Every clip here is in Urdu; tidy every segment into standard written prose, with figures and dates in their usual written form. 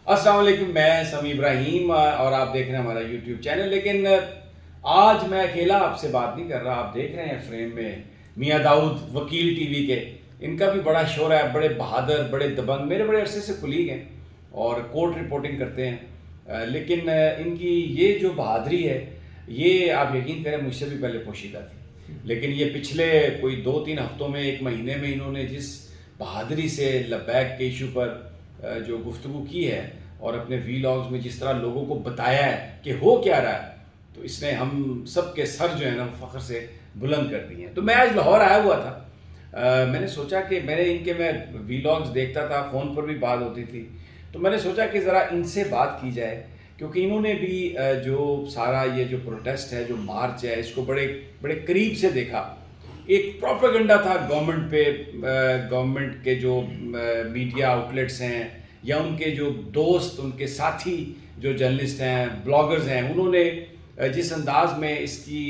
السلام علیکم، میں سمی ابراہیم اور آپ دیکھ رہے ہیں ہمارا یوٹیوب چینل۔ لیکن آج میں اکیلا آپ سے بات نہیں کر رہا، آپ دیکھ رہے ہیں فریم میں میاں داؤد وکیل ٹی وی کے، ان کا بھی بڑا شور ہے، بڑے بہادر، بڑے دبنگ، میرے بڑے عرصے سے کلیگ ہیں اور کورٹ رپورٹنگ کرتے ہیں، لیکن ان کی یہ جو بہادری ہے یہ آپ یقین کریں مجھ سے بھی پہلے پوشیدہ تھی، لیکن یہ پچھلے کوئی 2-3 ہفتوں میں، ایک مہینے میں انہوں نے جس بہادری سے لبیک کے ایشو پر جو گفتگو کی ہے اور اپنے ویلاگز میں جس طرح لوگوں کو بتایا ہے کہ ہو کیا رہا ہے، تو اس نے ہم سب کے سر جو ہے نا فخر سے بلند کر دی ہیں۔ تو میں آج لاہور آیا ہوا تھا، میں نے سوچا کہ میں ویلاگز دیکھتا تھا، فون پر بھی بات ہوتی تھی، تو میں نے سوچا کہ ذرا ان سے بات کی جائے، کیونکہ انہوں نے بھی جو سارا یہ جو پروٹیسٹ ہے، جو مارچ ہے، اس کو بڑے بڑے قریب سے دیکھا۔ ایک پروپیگنڈا تھا گورنمنٹ پہ، گورنمنٹ کے جو میڈیا آؤٹلیٹس ہیں یا ان کے جو دوست، ان کے ساتھی جو جرنلسٹ ہیں، بلاگرز ہیں، انہوں نے جس انداز میں اس کی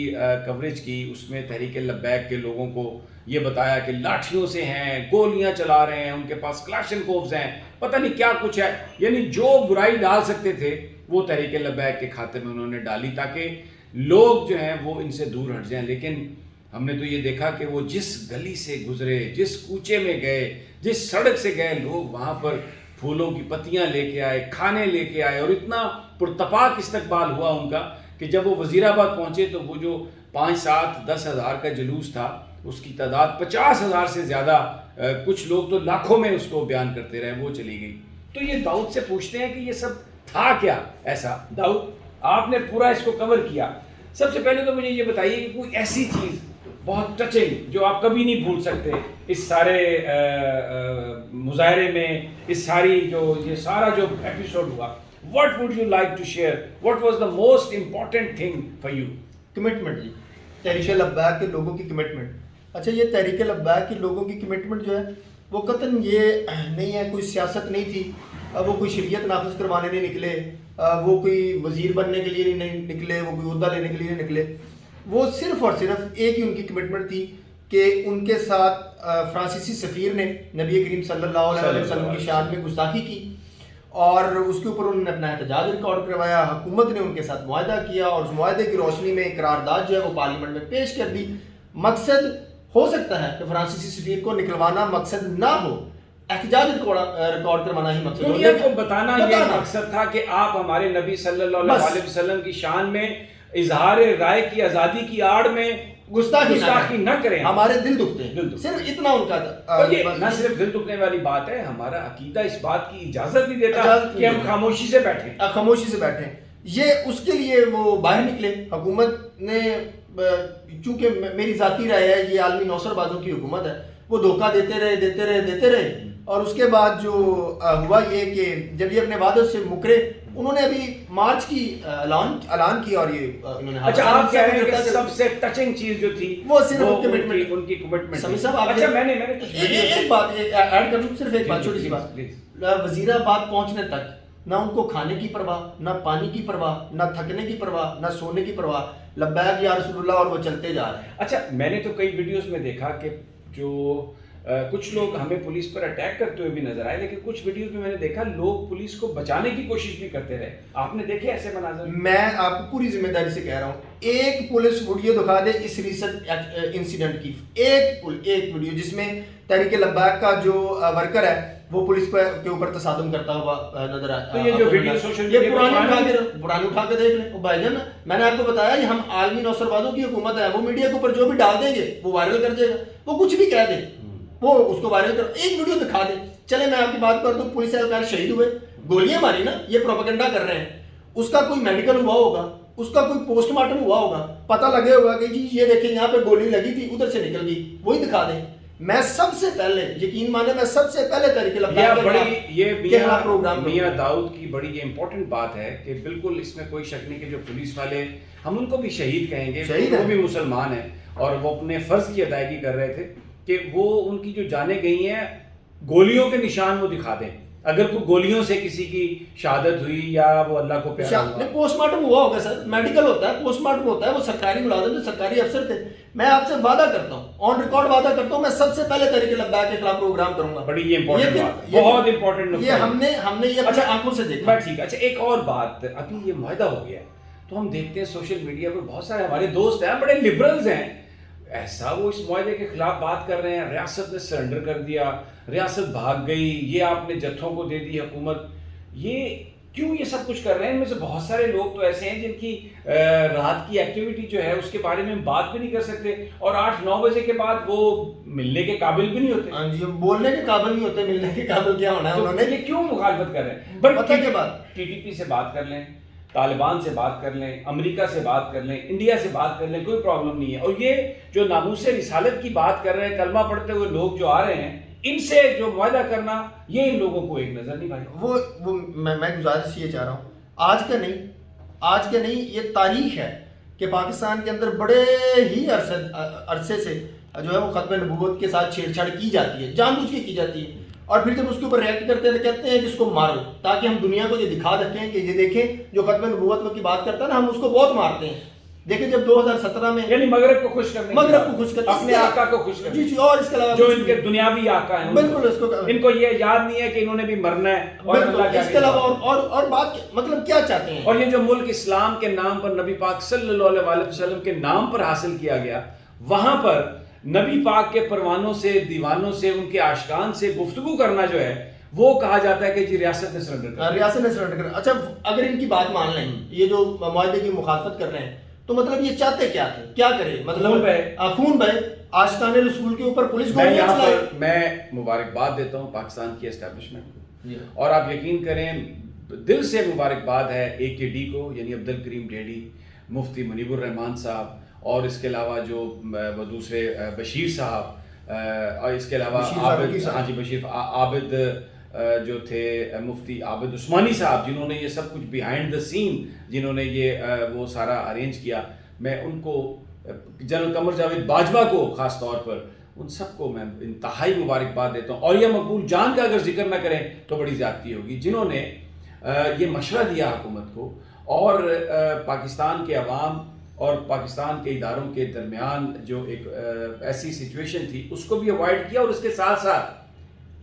کوریج کی، اس میں تحریک لبیک کے لوگوں کو یہ بتایا کہ لاٹھیوں سے ہیں، گولیاں چلا رہے ہیں، ان کے پاس کلاشنکوفز ہیں، پتہ نہیں کیا کچھ ہے، یعنی جو برائی ڈال سکتے تھے وہ تحریک لبیک کے کھاتے میں انہوں نے ڈالی تاکہ لوگ جو ہیں وہ ان سے دور ہٹ جائیں۔ لیکن ہم نے تو یہ دیکھا کہ وہ جس گلی سے گزرے، جس کوچے میں گئے، جس سڑک سے گئے، لوگ وہاں پر پھولوں کی پتیاں لے کے آئے، کھانے لے کے آئے، اور اتنا پرتپاک استقبال ہوا ان کا کہ جب وہ وزیر آباد پہنچے تو وہ جو 5-7-10 ہزار کا جلوس تھا، اس کی تعداد 50,000 سے زیادہ، کچھ لوگ تو لاکھوں میں اس کو بیان کرتے رہے، وہ چلی گئی۔ تو یہ داؤد سے پوچھتے ہیں کہ یہ سب تھا کیا ایسا؟ داؤد، آپ نے پورا اس کو کور کیا، سب سے پہلے تو مجھے یہ بتائیے کہ کوئی ایسی چیز بہت ٹچنگ جو آپ کبھی نہیں بھول سکتے اس سارے مظاہرے میں، اس ساری یہ سارا جو ایپیسوڈ ہوا، what would you like to share? What was the most important thing for you? Commitment جی، تحریک لبیک کے لوگوں کی کمٹمنٹ۔ اچھا، یہ تحریک لبیک کے لوگوں کی کمٹمنٹ جو ہے وہ قطعاً یہ نہیں ہے، کوئی سیاست نہیں تھی، وہ کوئی شریعت نافذ کروانے نہیں نکلے، وہ کوئی وزیر بننے کے لیے نہیں نکلے، وہ کوئی عہدہ لینے کے لیے نہیں نکلے۔ وہ صرف اور صرف ایک ہی ان کی کمٹمنٹ تھی کہ ان کے ساتھ فرانسیسی سفیر نے نبی کریم صلی اللہ علیہ وسلم کی شان میں گستاخی کی، اور اس کے اوپر انہوں نے اپنا احتجاج ریکارڈ کروایا، حکومت نے ان کے ساتھ معاہدہ کیا اور اس معاہدے کی روشنی میں ایک قرارداد جو ہے وہ پارلیمنٹ میں پیش کر دی۔ مقصد ہو سکتا ہے کہ فرانسیسی سفیر کو نکلوانا مقصد نہ ہو، احتجاج ریکارڈ کروانا ہی مقصد ہو، دنیا کو بتانا یہ مقصد تھا کہ آپ ہمارے نبی صلی اللہ علیہ وسلم کی شان میں اظہار رائے کی آزادی کی آڑ میں گستاخی نہ کریں، ہمارے دل دکھتے ہیں، صرف اتنا ان کا اور یہ نہ صرف دل دکھنے والی بات ہے، ہمارا عقیدہ اس بات کی اجازت نہیں دیتا کہ ہم خاموشی سے بیٹھیں۔ یہ اس کے لیے وہ باہر نکلے۔ حکومت نے، چونکہ میری ذاتی رائے ہے یہ عالمی نوسر بازوں کی حکومت ہے، وہ دھوکہ دیتے رہے اور اس کے بعد جو ہوا یہ کہ جب یہ اپنے وعدوں سے مکرے، انہوں نے ابھی مارچ کی اعلان کیا اور یہ انہوں نے اچھا، آپ کہہ رہے ہیں کہ سب سے ٹچنگ چیز جو تھی وہ صرف کمٹمنٹ، ان کی کمٹمنٹ۔ سمی صاحب، اچھا، میں نے ایک بات ایڈ کر دوں، صرف ایک بات، چھوٹی سی بات۔ وزیر آباد پہنچنے تک نہ ان کو کھانے کی پرواہ، نہ پانی کی پرواہ، نہ تھکنے کی پرواہ، نہ سونے کی پرواہ، لبیک یا رسول اللہ، اور وہ چلتے جا رہے ہیں۔ اچھا، میں نے تو کئی ویڈیوز میں دیکھا کہ جو کچھ لوگ ہمیں پولیس پر اٹیک کرتے ہوئے بھی نظر آئے، لیکن کچھ ویڈیوز میں نے دیکھا لوگ پولیس کو بچانے کی کوشش بھی کرتے رہے۔ آپ نے دیکھے ایسے مناظر؟ میں آپ کو پوری ذمہ داری سے کہہ رہا ہوں، ایک پولیس ویڈیو دکھا دے اس ریسنٹ انسیڈنٹ کی، ایک ویڈیو جس میں تحریک لبیک کا جو ورکر ہے وہ پولیس کے اوپر تصادم کرتا ہوا نظر آیا۔ تو یہ جو ویڈیو سوشل میڈیا پرانی اٹھا کے دیکھ لیں بھائی جان، میں نے آپ کو بتایا کہ ہم عالمی نوسر بازوں کی حکومت ہے، وہ میڈیا کے اوپر جو بھی ڈال دیں گے وہ وائرل کر دے گا، وہ کچھ بھی کہہ دیں وہ اس کو وائرل کر، ایک ویڈیو دکھا دیں۔ چلے میں آپ کی بات کرتا ہوں، پولیس اہلکار شہید ہوئے، گولیاں ماری نا، یہ پروپیگنڈا کر رہے ہیں، اس کا کوئی میڈیکل ہوا ہوگا، اس کا کوئی پوسٹ مارٹم ہوا ہوگا، پتہ لگے ہوگا کہ جی یہ دیکھیں یہاں پہ گولی لگی تھی، ادھر سے نکل گئی، وہی دکھا دیں۔ میں سب سے پہلے یقین مانے، میں سب سے پہلے تحریک لبیک میاں داؤد کی بڑی یہ امپورٹنٹ بات ہے کہ بالکل اس میں کوئی شک نہیں کہ جو پولیس والے، ہم ان کو بھی شہید کہیں گے، وہ بھی مسلمان ہیں اور وہ اپنے فرض کی ادائیگی کر رہے تھے کہ وہ ان کی جو جانیں گئی ہیں، گولیوں کے نشان وہ دکھا دیں اگر کوئی گولیوں سے کسی کی شہادت ہوئی یا وہ اللہ کو پیارا ہوا. پوسٹ مارٹم ہوا ہوگا سر, میڈیکل ہوتا ہے, پوسٹ مارٹم ہوتا ہے, وہ سرکاری ملازم تھے, سرکاری افسر تھے. میں آپ سے وعدہ کرتا ہوں, آن ریکارڈ وعدہ کرتا ہوں, میں سب سے پہلے تحریک لبیک کے خلاف پروگرام کروں گا. بڑی یہ امپورٹنٹ بات, بہت امپورٹنٹ. یہ ہم نے یہ اپنی آنکھوں سے دیکھا. ٹھیک. اچھا ایک اور بات, ابھی یہ معاہدہ ہو گیا تو ہم دیکھتے ہیں سوشل میڈیا پر بہت سارے ہمارے دوست ہیں بڑے لبرلز ہیں, ایسا وہ اس معاہدے کے خلاف بات کر رہے ہیں, ریاست نے سرنڈر کر دیا, ریاست بھاگ گئی, یہ آپ نے جتھوں کو دے دی حکومت. یہ کیوں یہ سب کچھ کر رہے ہیں؟ ان میں سے بہت سارے لوگ تو ایسے ہیں جن کی رات کی ایکٹیویٹی جو ہے اس کے بارے میں بات بھی نہیں کر سکتے, اور 8-9 بجے کے بعد وہ ملنے کے قابل بھی نہیں ہوتے. ہاں جی, بولنے کے قابل نہیں ہوتے, ملنے کے قابل کیا ہونا ہے انہوں نے. یہ کیوں مخالفت کر رہے ہیں؟ بٹ پتہ کیا بات, ٹی ٹی پی سے بات کر لیں, طالبان سے بات کر لیں, امریکہ سے بات کر لیں, انڈیا سے بات کر لیں, کوئی پرابلم نہیں ہے. اور یہ جو ناموس رسالت کی بات کر رہے ہیں, کلمہ پڑھتے ہوئے لوگ جو آ رہے ہیں, ان سے جو معاہدہ کرنا, یہ ان لوگوں کو ایک نظر نہیں بھائی. وہ میں گزارش یہ چاہ رہا ہوں, آج کا نہیں, یہ تاریخ ہے کہ پاکستان کے اندر بڑے ہی عرصے سے جو ہے وہ ختم نبوت کے ساتھ چھیڑ چھاڑ کی جاتی ہے, جان بوجھ کے کی جاتی ہے. اور پھر جب اس کے اوپر ریئیکٹ کرتے ہیں تو کہتے ہیں کہ اس کو مارو, تاکہ ہم دنیا کو یہ دکھا سکیں کہ یہ دیکھیں جو ختم نبوت کی بات کرتا ہے نا, ہم اس کو بہت مارتے ہیں. دیکھیں جب 2017 میں یعنی مغرب کو خوش کرنے, مغرب کو خوش کرنے, اپنے آقا کو خوش کرنے. جی جی, اور اس کے علاوہ جو ان کے دنیاوی آقا ہیں, بالکل ان کو یہ یاد نہیں ہے کہ انہوں نے بھی مرنا ہے. اور اس کے علاوہ اور بات مطلب کیا چاہتے ہیں. اور یہ جو ملک اسلام کے نام پر, نبی پاک صلی اللہ علیہ وسلم کے نام پر حاصل کیا گیا, وہاں پر نبی پاک کے پروانوں سے, دیوانوں سے, ان کے عاشقان سے گفتگو کرنا جو ہے وہ کہا جاتا ہے کہ جی ریاست نے سرنڈر کر. اچھا اگر ان کی بات مان لیں, یہ جو معاہدے کی مخالفت کر رہے ہیں, تو مطلب یہ چاہتے کیا تھے, کیا کرے, مطلب خون بہے, عاشقان رسول کے اوپر پولیس کو. یہاں پر میں مبارکباد دیتا ہوں پاکستان کی اسٹیبلشمنٹ کو, اور آپ یقین کریں دل سے مبارکباد ہے AKD کو, یعنی عبد الکریم ڈیڈی, مفتی منیب الرحمان صاحب, اور اس کے علاوہ جو وہ دوسرے بشیر صاحب, اور اس کے علاوہ بشیر عابد جو تھے, مفتی عابد عثمانی صاحب, جنہوں نے یہ سب کچھ بیہائنڈ دا سین, جنہوں نے یہ وہ سارا ارینج کیا. میں ان کو, جنرل قمر جاوید باجوہ کو خاص طور پر, ان سب کو میں انتہائی مبارکباد دیتا ہوں. اور یہ مقبول جان کا اگر ذکر نہ کریں تو بڑی زیادتی ہوگی, جنہوں نے یہ مشورہ دیا حکومت کو, اور پاکستان کے عوام اور پاکستان کے اداروں کے درمیان جو ایک ایسی سچویشن تھی اس کو بھی اوائڈ کیا, اور اس کے ساتھ ساتھ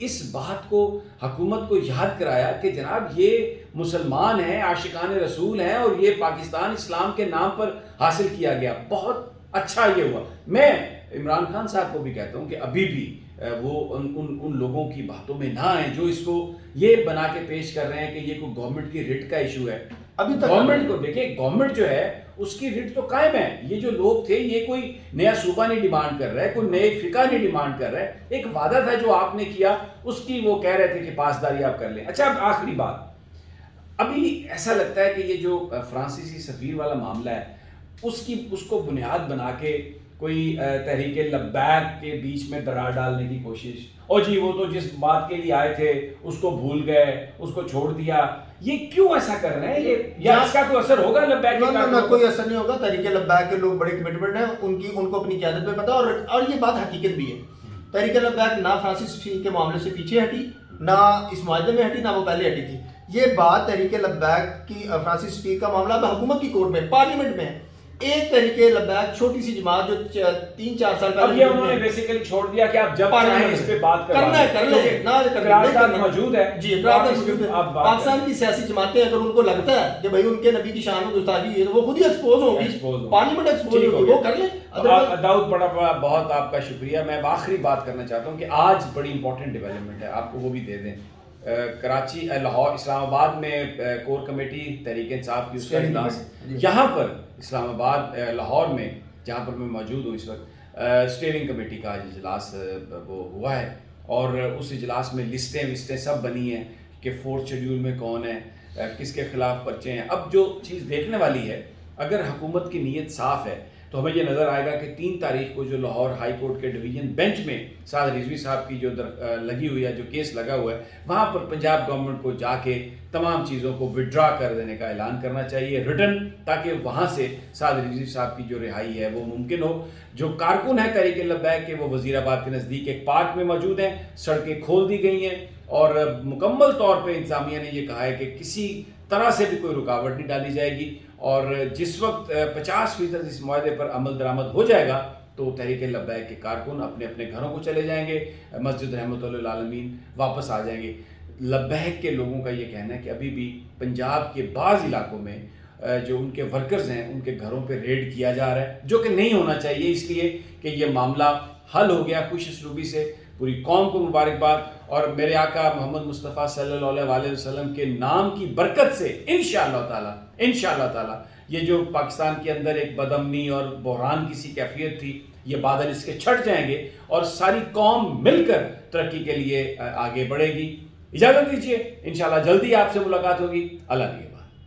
اس بات کو حکومت کو یاد کرایا کہ جناب یہ مسلمان ہیں, عاشقان رسول ہیں, اور یہ پاکستان اسلام کے نام پر حاصل کیا گیا. بہت اچھا یہ ہوا. میں عمران خان صاحب کو بھی کہتا ہوں کہ ابھی بھی وہ ان لوگوں کی باتوں میں نہ آئیں جو اس کو یہ بنا کے پیش کر رہے ہیں کہ یہ کوئی گورنمنٹ کی رٹ کا ایشو ہے. ابھی تک گورنمنٹ کو دیکھیں, گورنمنٹ جو ہے اس کی رٹ تو قائم ہے. یہ جو لوگ تھے, یہ کوئی نیا صوبہ نہیں ڈیمانڈ کر رہا ہے, کوئی نئے فقہ نہیں ڈیمانڈ کر رہا ہے. ایک وعدہ تھا جو آپ نے کیا, اس کی وہ کہہ رہے تھے کہ پاسداری آپ کر لیں. اچھا اب آخری بات, ابھی ایسا لگتا ہے کہ یہ جو فرانسیسی سفیر والا معاملہ ہے اس کو بنیاد بنا کے کوئی تحریک لبیک کے بیچ میں دراڑ ڈالنے کی کوشش, اور جی وہ تو جس بات کے لیے آئے تھے اس کو بھول گئے, اس کو چھوڑ دیا. یہ کیوں ایسا کر رہے ہیں؟ یا اس کا کوئی اثر ہوگا لبیک کے؟ نہ, کوئی اثر نہیں ہوگا. تحریک لبیک کے لوگ بڑے کمٹمنٹ ہیں, ان کو اپنی قیادت میں پتہ, اور یہ بات حقیقت بھی ہے. تحریک لبیک نہ فرانسس فی کے معاملے سے پیچھے ہٹی, نہ اس معاہدے میں ہٹی, نہ وہ پہلے ہٹی تھی. یہ بات تحریک لبیک کی فرانسس فی کا معاملہ اب حکومت کی کورٹ میں, پارلیمنٹ میں. ایک تحریک لبیک چھوٹی سی جماعت جو 3-4 سال پہلے, اب یہ انہوں نے بیسیکلی چھوڑ دیا کہ آپ جب چاہیں اس پہ بات کرنا ہے کر لیں, قرارداد موجود ہے. جی قرارداد موجود ہے. پاکستان کی سیاسی جماعتیں اگر ان کو لگتا ہے کہ بھائی ان کے نبی کی شان میں گستاخی ہے تو وہ خود ہی ایکسپوز ہوگی, پارلیمنٹ ایکسپوز ہوگی, وہ کر لیں. داؤد بڑا بہت آپ کا شکریہ. میں آخری بات کرنا چاہتا ہوں کہ آج بڑی امپورٹنٹ ڈیولپمنٹ ہے, آپ کو وہ بھی دے دیں. کراچی, لاہور, اسلام آباد میں کور کمیٹی تحریک انصاف کی اس کا اجلاس, یہاں پر اسلام آباد لاہور میں جہاں پر میں موجود ہوں اس وقت, اسٹیئرنگ کمیٹی کا اجلاس وہ ہوا ہے, اور اس اجلاس میں لسٹیں سب بنی ہیں کہ 4th شیڈیول میں کون ہے, کس کے خلاف پرچے ہیں. اب جو چیز دیکھنے والی ہے, اگر حکومت کی نیت صاف ہے تو ہمیں یہ نظر آئے گا کہ 3 تاریخ کو جو لاہور ہائی کورٹ کے ڈویژن بینچ میں سعد رضوی صاحب کی جو لگی ہوئی ہے, جو کیس لگا ہوا ہے, وہاں پر پنجاب گورنمنٹ کو جا کے تمام چیزوں کو وڈرا کر دینے کا اعلان کرنا چاہیے ریٹن, تاکہ وہاں سے سعد رضوی صاحب کی جو رہائی ہے وہ ممکن ہو. جو کارکن ہے تحریک لبیک کے, وہ وزیر آباد کے نزدیک ایک پارک میں موجود ہیں, سڑکیں کھول دی گئی ہیں, اور مکمل طور پہ انتظامیہ نے یہ کہا ہے کہ کسی طرح سے بھی کوئی رکاوٹ نہیں ڈالی جائے گی، اور جس وقت 50% اس معاہدے پر عمل درآمد ہو جائے گا تو تحریک لبیک کے کارکن اپنے اپنے گھروں کو چلے جائیں گے، مسجد رحمۃ اللہ للعالمین واپس آ جائیں گے۔ لبیک کے لوگوں کا یہ کہنا ہے کہ ابھی بھی پنجاب کے بعض علاقوں میں جو ان کے ورکرز ہیں ان کے گھروں پہ ریڈ کیا جا رہا ہے، جو کہ نہیں ہونا چاہیے، اس لیے کہ یہ معاملہ حل ہو گیا خوش اسلوبی سے۔ پوری قوم کو مبارکباد، اور میرے آقا محمد مصطفیٰ صلی اللہ علیہ وسلم کے نام کی برکت سے انشاءاللہ تعالی یہ جو پاکستان کے اندر ایک بدامنی اور بحران کی سی کیفیت تھی، یہ بادل اس کے چھٹ جائیں گے اور ساری قوم مل کر ترقی کے لیے آگے بڑھے گی۔ اجازت دیجیے، انشاءاللہ جلدی آپ سے ملاقات ہوگی۔ اللہ حافظ۔